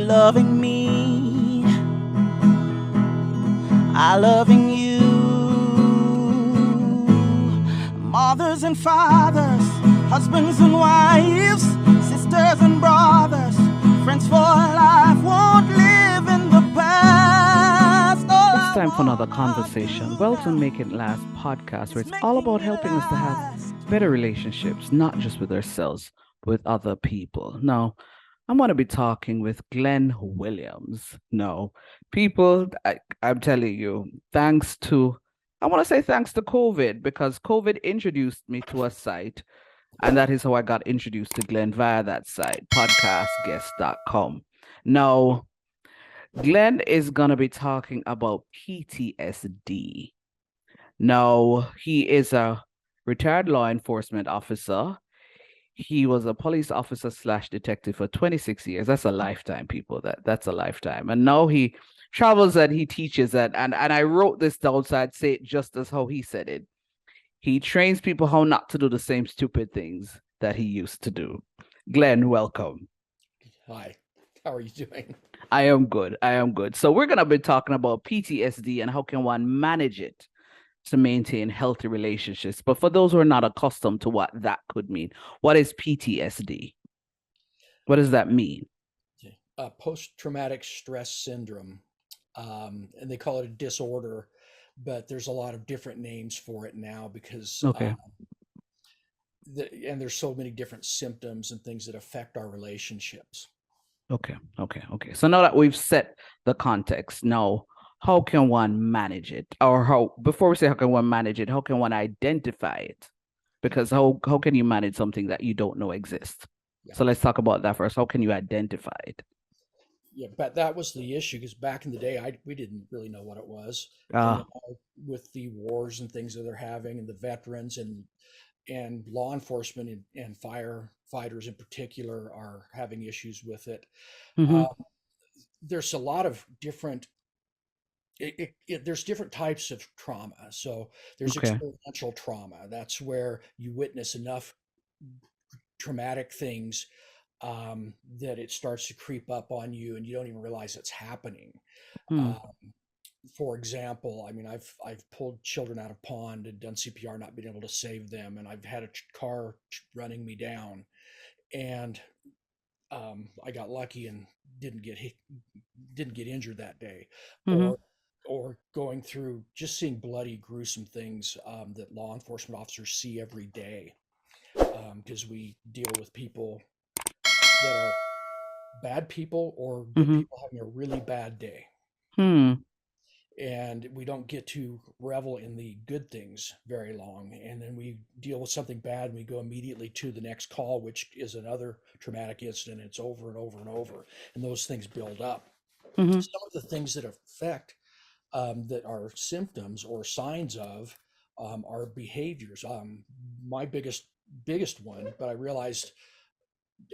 loving me, I loving you. Mothers and fathers, husbands and wives, sisters and brothers, friends for life, won't live in the past. It's time for another conversation. Welcome to Make It Last podcast, where it's all about helping us to have better relationships, not just with ourselves, but with other people. Now, I'm going to be talking with Glen Williams. No, people, I'm telling you, I want to say thanks to COVID, because COVID introduced me to a site, and that is how I got introduced to Glen via that site, podcastguest.com. Now, Glenn is going to be talking about PTSD. Now, he is a retired law enforcement officer. He was a police officer slash detective for 26 years. That's a lifetime, people. That's a lifetime. And now he travels and he teaches that. And I wrote this down so I'd say it just as how he said it. He trains people how not to do the same stupid things that he used to do. Glenn, welcome. Hi, how are you doing? I am good. I am good. So we're going to be talking about PTSD and how can one manage it to maintain healthy relationships. But for those who are not accustomed to what that could mean, what is PTSD? What does that mean? Post-traumatic stress syndrome, and they call it a disorder, but there's a lot of different names for it now because Okay. And there's so many different symptoms and things that affect our relationships. Okay. So now that we've set the context, now how can one manage it? Or before we say how can one manage it, how can one identify it? Because how can you manage something that you don't know exists? Yeah. So let's talk about that first. How can you identify it? Yeah, but that was the issue because back in the day, we didn't really know what it was. And now with the wars and things that they're having, and the veterans and law enforcement and firefighters in particular are having issues with it. Mhm. There's a lot of different. There's different types of trauma. So there's Okay. experiential trauma. That's where you witness enough traumatic things that it starts to creep up on you, and you don't even realize it's happening. Hmm. For example, I mean, I've pulled children out of pond and done CPR, not being able to save them, and I've had a car running me down, and I got lucky and didn't get injured that day, Mhm. or going through just seeing bloody, gruesome things that law enforcement officers see every day, because we deal with people that are bad people or good Mhm. people having a really bad day. Hmm. And we don't get to revel in the good things very long, and then we deal with something bad and we go immediately to the next call, which is another traumatic incident. It's over and over and over, and those things build up. Mhm. Some of the things that affect that are symptoms or signs of our behaviors. My biggest one, but I realized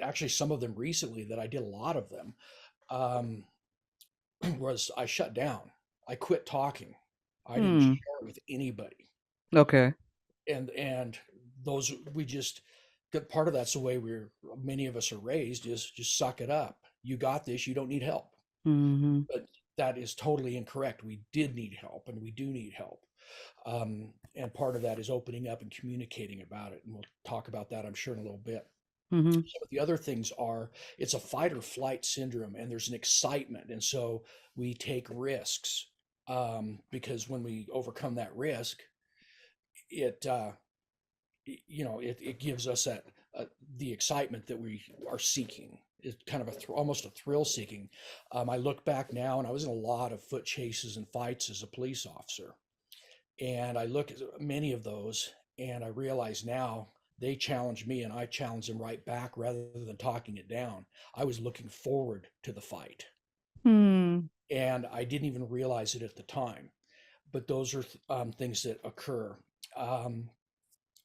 actually some of them recently that I did a lot of them, um, was I shut down. I quit talking. I didn't Hmm. share with anybody. Okay. And those we just part of that's the way many of us are raised, is just suck it up. You got this, you don't need help. Mhm. But that is totally incorrect. We did need help, and we do need help. And part of that is opening up and communicating about it. And we'll talk about that, I'm sure, in a little bit. Mhm. Some of the other things are it's a fight or flight syndrome, and there's an excitement. And so we take risks, because when we overcome that risk, it, it gives us the excitement that we are seeking. It's kind of almost a thrill seeking. I look back now, and I was in a lot of foot chases and fights as a police officer. And I look at many of those, and I realize now they challenged me and I challenged them right back rather than talking it down. I was looking forward to the fight, Hmm. and I didn't even realize it at the time. But those are things that occur. Um,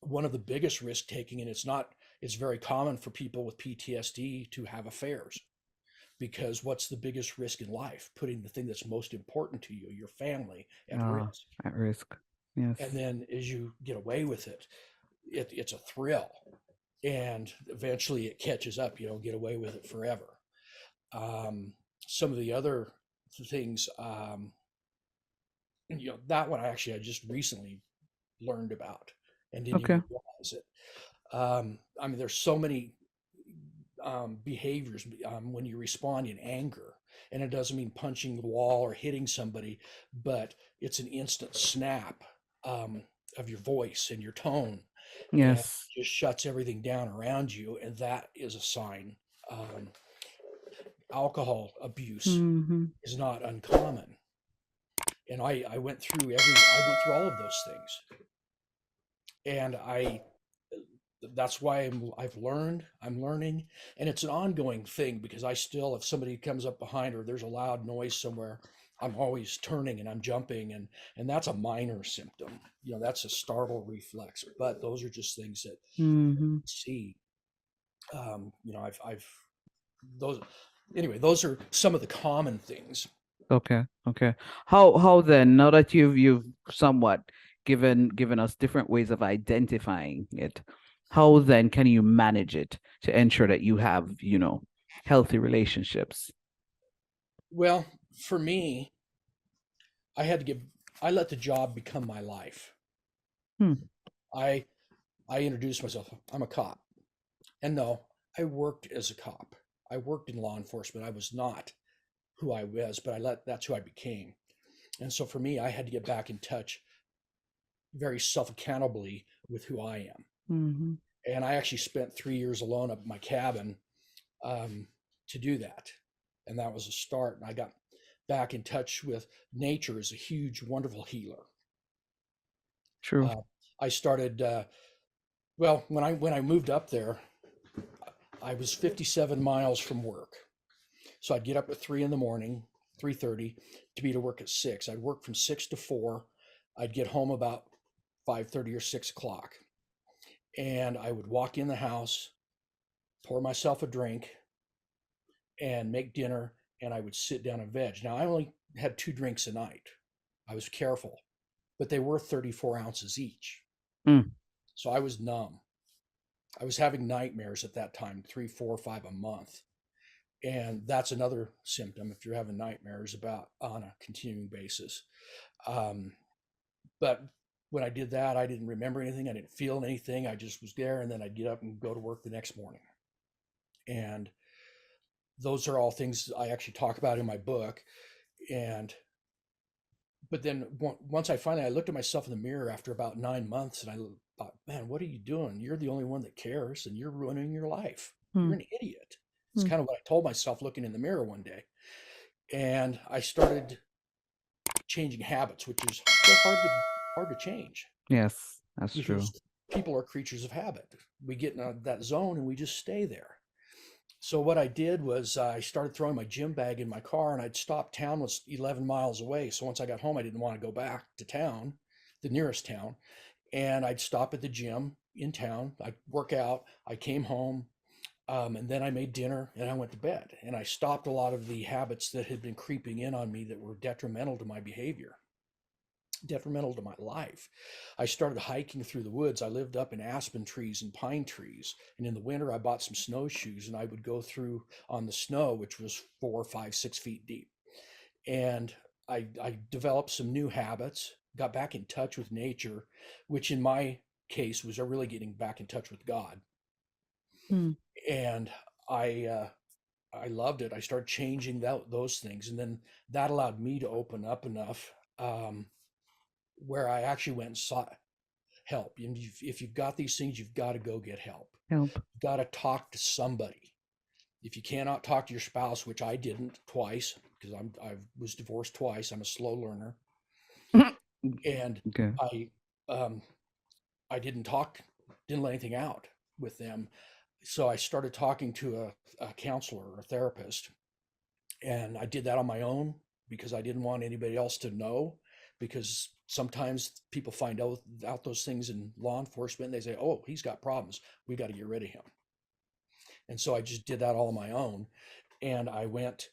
One of the biggest risk taking, and it's very common for people with PTSD to have affairs, because what's the biggest risk in life? Putting the thing that's most important to you, your family, at Ah, risk. at risk. Yes. And then as you get away with it, it's a thrill, and eventually it catches up. You don't get away with it forever. Um, some of the other things, that one I just recently learned about and didn't Okay. even realize it. I mean, there's so many behaviors when you respond in anger, and it doesn't mean punching the wall or hitting somebody, but it's an instant snap um, of your voice and your tone, and Yes. just shuts everything down around you, and that is a sign. Um, Alcohol abuse Mm-hmm. is not uncommon, and I went through all of those things, and that's why I'm learning, and it's an ongoing thing because I still, if somebody comes up behind or there's a loud noise somewhere, I'm always turning and I'm jumping, and that's a minor symptom. That's a startle reflex, but those are just things that Mm-hmm. see. I've those anyway. Those are some of the common things. Okay. Okay. How then, now that you've somewhat given us different ways of identifying it, how then can you manage it to ensure that you have, healthy relationships? Well, for me, I had to give. I let the job become my life. Hmm. I I introduced myself. I'm a cop. And no, I worked as a cop. I worked in law enforcement. I was not who I was, but that's who I became. And so for me, I had to get back in touch very self-accountably with who I am. Mm-hmm. And I actually spent 3 years alone up in my cabin um, to do that. And that was a start. And I got back in touch with nature as a huge, wonderful healer. True. Uh, I started, well, when I moved up there, I was 57 miles from work. So I'd get up at 3 in the morning, 3:30, to be to work at 6. I'd work from 6 to 4. I'd get home about 5:30 or 6 o'clock. And I would walk in the house, pour myself a drink, and make dinner, and I would sit down and veg. Now, I only had 2 drinks a night. I was careful, but they were 34 ounces each. Mm. So I was numb. I was having nightmares at that time, 3, 4, 5 a month. And that's another symptom if you're having nightmares about on a continuing basis. Um, but when I did that, I didn't remember anything. I didn't feel anything. I just was there, and then I'd get up and go to work the next morning. And those are all things I actually talk about in my book. And but then once I looked at myself in the mirror after about 9 months, and I thought, man, what are you doing? You're the only one that cares, and you're ruining your life. You're Mm. an idiot. It's Mm. kind of what I told myself looking in the mirror one day. And I started changing habits, which is so hard to change Yes, that's true. because people are creatures of habit. We get in that zone and we just stay there. So what I did was I started throwing my gym bag in my car, and I'd stop. Town was 11 miles away. So once I got home, I didn't want to go back to town, the nearest town. And I'd stop at the gym in town. I'd work out. I came home, and then I made dinner and I went to bed. And I stopped a lot of the habits that had been creeping in on me that were detrimental to my behavior, detrimental to my life. I started hiking through the woods. I lived up in aspen trees and pine trees. And in the winter, I bought some snowshoes, and I would go through on the snow, which was 4, 5, 6 feet deep. And I developed some new habits, got back in touch with nature, which in my case was really getting back in touch with God. Mm. And I loved it. I started changing those things, and then that allowed me to open up enough where I actually went and sought help. And if you've got these things, you've got to go get help. Help. You've got to talk to somebody. If you cannot talk to your spouse, which I didn't twice because I was divorced twice. I'm a slow learner, and Okay. I um, I didn't let anything out with them. So I started talking to a counselor or a therapist, and I did that on my own because I didn't want anybody else to know, because sometimes people find out those things in law enforcement, and they say, oh, he's got problems, we got to get rid of him. And so I just did that all on my own. And I went,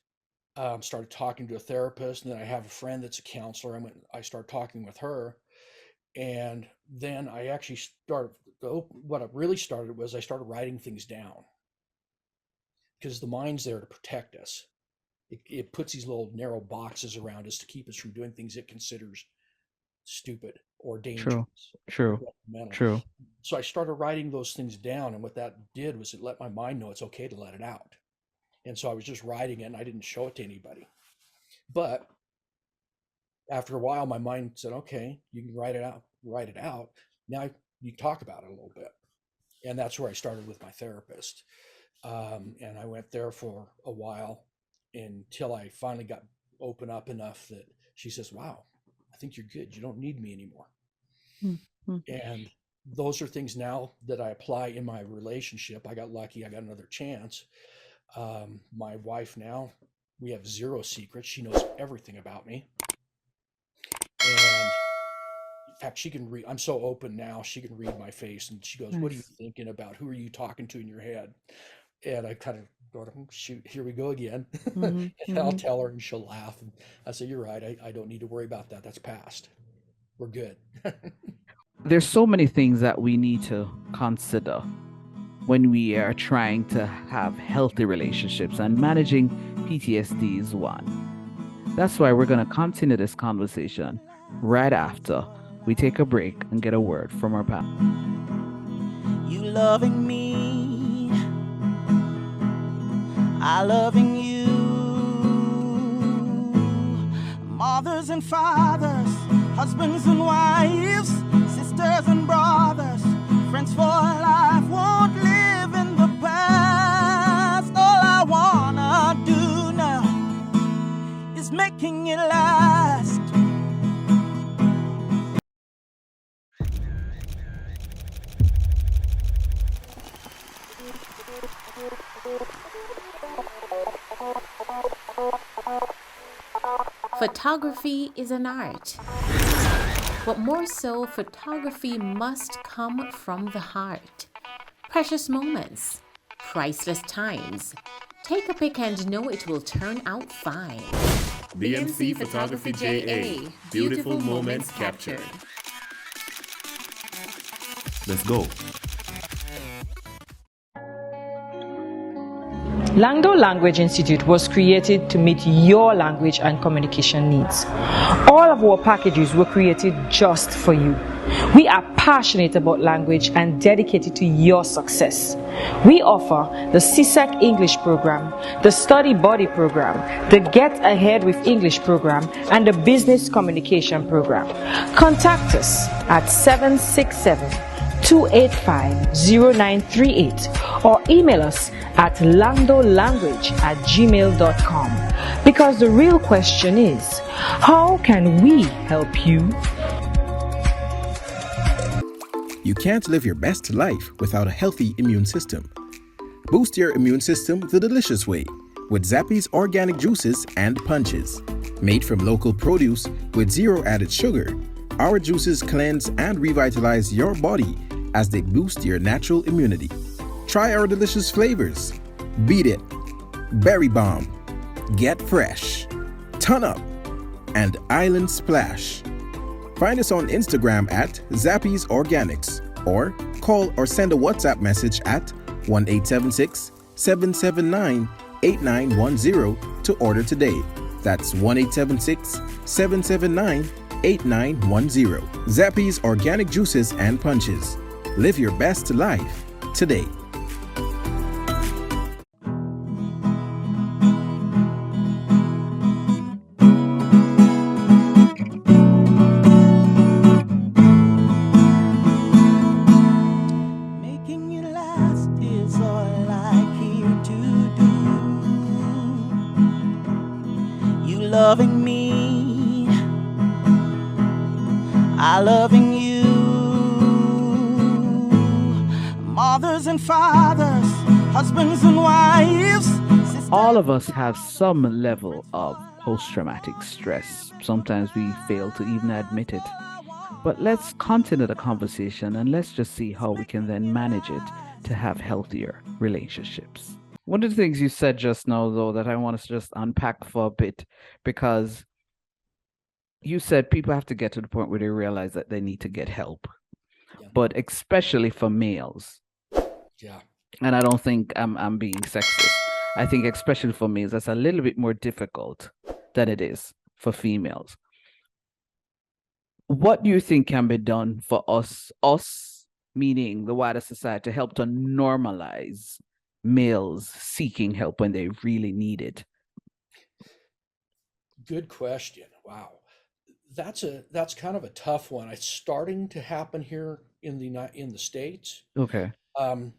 started talking to a therapist, and then I have a friend that's a counselor. I started talking with her, and then I actually started. What it really started was I started writing things down, because the mind's there to protect us. It puts these little narrow boxes around us to keep us from doing things it considers stupid or True. dangerous or True. detrimental. True. So I started writing those things down, and what that did was it let my mind know it's okay to let it out. And so I was just writing it, and I didn't show it to anybody. But after a while, my mind said, "Okay, you can write it out. Write it out. Now you talk about it a little bit." And that's where I started with my therapist. And I went there for a while until I finally got open up enough that she says, "Wow, I think you're good. You don't need me anymore." Mm-hmm. And those are things now that I apply in my relationship. I got lucky. I got another chance. My wife now, we have zero secrets. She knows everything about me. And in fact, she can read. I'm so open now. She can read my face, and she goes, "What are you Nice. thinking about? Who are you talking to in your head?" And I kind of go, "Shoot, here we go again." Mm-hmm. And I'll Mm-hmm. tell her, and she'll laugh. And I say, "You're right. I don't need to worry about that. That's past. We're good." There's so many things that we need to consider when we are trying to have healthy relationships, and managing PTSD is one. That's why we're going to continue this conversation right after we take a break and get a word from our panel. You loving me, I loving you. Mothers and fathers, husbands and wives, sisters and brothers, friends for life, won't live in the past. All I wanna do now is making it last. Photography is an art, but more so, photography must come from the heart. Precious moments, priceless times. Take a pic and know it will turn out fine. BMC Photography JA. Beautiful moments captured. Let's go. Langdo Language Institute was created to meet your language and communication needs. All of our packages were created just for you. We are passionate about language and dedicated to your success. We offer the CSEC English program, the Study Body program, the Get Ahead with English program, and the Business Communication program. Contact us at 767-285-0938 or email us at landolanguage@gmail.com, because the real question is, how can we help you? You can't live your best life without a healthy immune system. Boost your immune system the delicious way with Zappy's organic juices and punches. Made from local produce with zero added sugar, our juices cleanse and revitalize your body as they boost your natural immunity. Try our delicious flavors: Beat It, Berry Bomb, Get Fresh, Ton Up, and Island Splash. Find us on Instagram at Zappy's Organics, or call or send a WhatsApp message at 1-876-779-8910 to order today. That's 1-876-779-8910. Zappy's Organic Juices and Punches. Live your best life today. Making it last is all I care to do. You loving me, I loving you. Mothers and fathers, husbands and wives, sisters. All of us have some level of post-traumatic stress. Sometimes we fail to even admit it. But let's continue the conversation, and let's just see how we can then manage it to have healthier relationships. One of the things you said just now, though, that I want us to just unpack for a bit, because you said people have to get to the point where they realize that they need to get help, Yeah. but especially for males. Yeah. And I don't think I'm being sexist. I think especially for males, that's a little bit more difficult than it is for females. What do you think can be done for us meaning the wider society, to help to normalize males seeking help when they really need it? Good question. Wow. That's kind of a tough one. It's starting to happen here in the States. Okay. Um,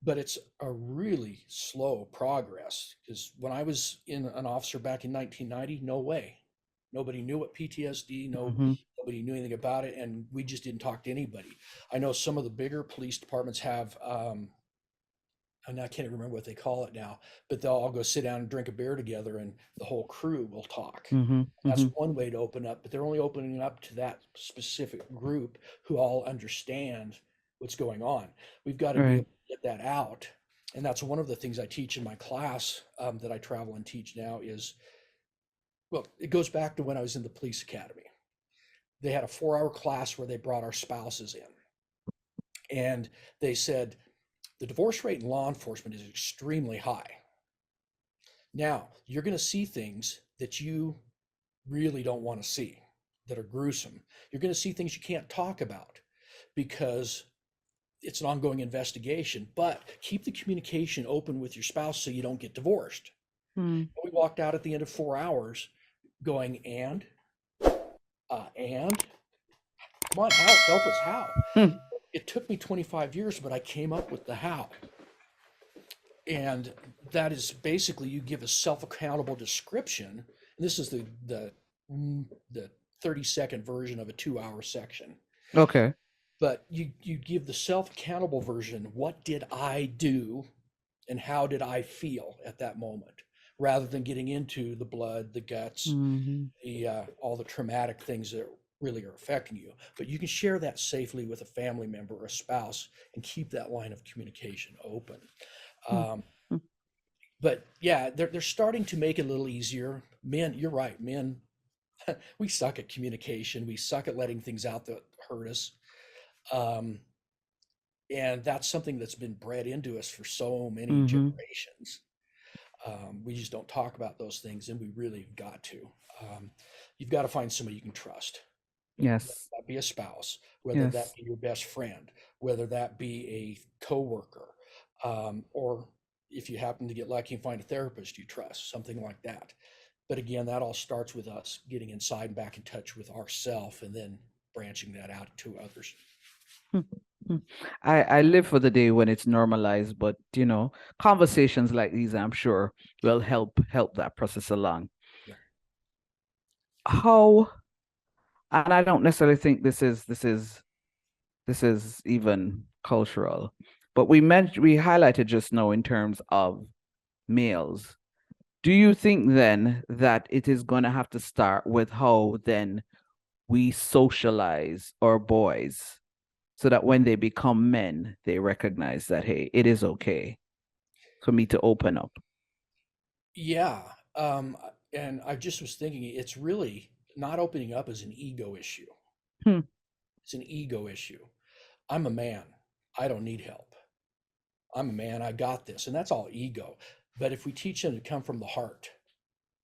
but it's a really slow progress, because when I was in an officer back in 1990, no way. Nobody knew what PTSD, Mm-hmm. nobody knew anything about it, and we just didn't talk to anybody. I know some of the bigger police departments have, and I can't even remember what they call it now, but they'll all go sit down and drink a beer together, and the whole crew will talk. Mm-hmm. That's Mm-hmm. one way to open up, but they're only opening up to that specific group who all understand what's going on. We've got to be Right. able to get that out. And that's one of the things I teach in my class, that I travel and teach now is, well, it goes back to when I was in the police academy. They had a 4-hour class where they brought our spouses in. And they said, the divorce rate in law enforcement is extremely high. Now, you're going to see things that you really don't want to see, that are gruesome. You're going to see things you can't talk about because it's an ongoing investigation, but keep the communication open with your spouse so you don't get divorced. Mm. We walked out at the end of 4 hours going, and come on, help us, how? Hmm. It took me 25 years, but I came up with the how. And that is basically, you give a self-accountable description. And this is the 30-second version of a 2-hour section. Okay. But you give the self-accountable version. What did I do and how did I feel at that moment? Rather than getting into the blood, the guts, Mm-hmm. all the traumatic things that really are affecting you. But you can share that safely with a family member or a spouse and keep that line of communication open. Mm-hmm. But yeah, they're starting to make it a little easier. Men, you're right, men, we suck at communication. We suck at letting things out that hurt us. Um, and that's something that's been bred into us for so many Mm-hmm. generations. We just don't talk about those things, and we really got to. You've got to find somebody you can trust. Whether Yes. that be a spouse, whether that Yes. be your best friend, whether that be a coworker, or if you happen to get lucky and find a therapist you trust, something like that. But again, that all starts with us getting inside and back in touch with ourself, and then branching that out to others. Mm. I live for the day when it's normalized, but conversations like these, I'm sure, will help that process along. Yeah. How, and I don't necessarily think this is even cultural, but we highlighted just now in terms of males. Do you think then that it is going to have to start with how then we socialize our boys, so that when they become men, they recognize that, hey, it is okay for me to open up? Yeah. And I just was thinking, it's really not opening up as an ego issue. Hmm. It's an ego issue. I'm a man. I don't need help. I'm a man. I got this. And that's all ego. But if we teach them to come from the heart,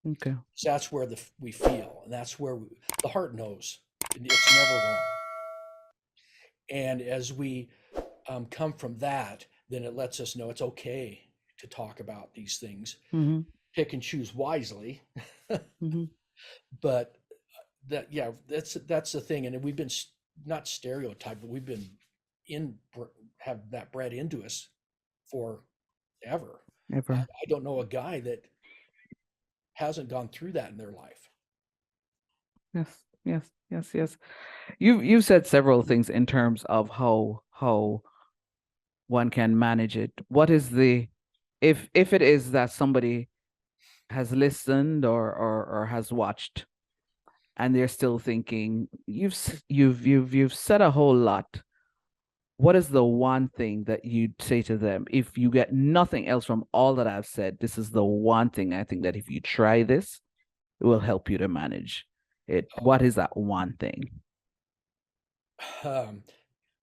Okay. that's where we feel, and that's where the heart knows. It's never wrong. And as we come from that, then it lets us know it's okay to talk about these things. Mm-hmm. Pick and choose wisely. Mm-hmm. But that's the thing. And we've been not stereotyped, but we've been have that bred into us forever. Ever. I don't know a guy that hasn't gone through that in their life. Yes. Yes. Yes. Yes. You've said several things in terms of how one can manage it. What is the, if it is that somebody has listened or has watched, and they're still thinking, you've said a whole lot, what is the one thing that you'd say to them if you get nothing else from all that I've said? This is the one thing I think that if you try this, it will help you to manage it. What is that one thing? Um,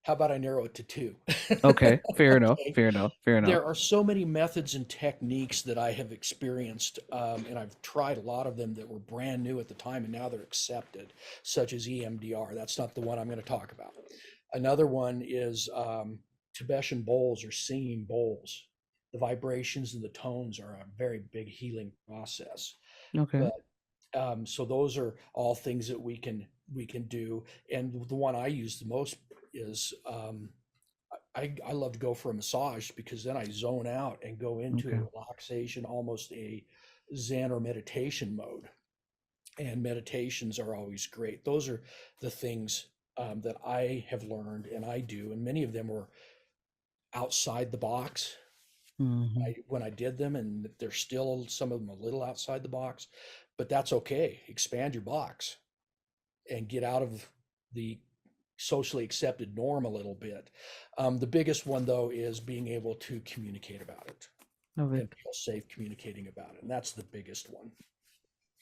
How about I narrow it to 2? Okay, fair enough, Okay. fair enough, fair enough. There are so many methods and techniques that I have experienced, and I've tried a lot of them that were brand new at the time, and now they're accepted, such as EMDR. That's not the one I'm going to talk about. Another one is Tibetan bowls or singing bowls. The vibrations and the tones are a very big healing process. Okay. But so those are all things that we can do. And the one I use the most is I love to go for a massage, because then I zone out and go into Okay. a relaxation, almost a Zen or meditation mode. And meditations are always great. Those are the things that I have learned and I do, and many of them were outside the box Hmm. when I did them, and they're still some of them a little outside the box, but that's okay. Expand your box and get out of the socially accepted norm a little bit. The biggest one, though, is being able to communicate about it Love and it. feel safe communicating about it. And that's the biggest one.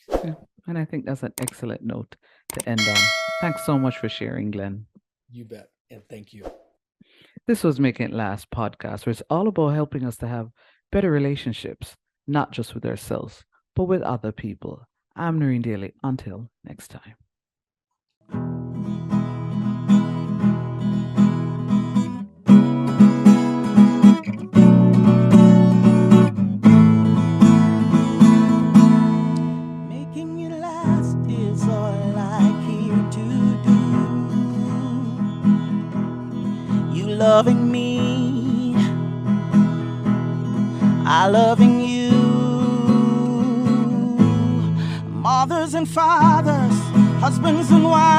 Yeah. And I think that's an excellent note to end on. Thanks so much for sharing, Glenn. You bet. And thank you. This was Making It Last podcast, where it's all about helping us to have better relationships, not just with ourselves, but with other people. I'm Noreen Daly. Until next time. Making it last is all I care to do. You loving me, I loving you. Mothers and fathers, husbands and wives.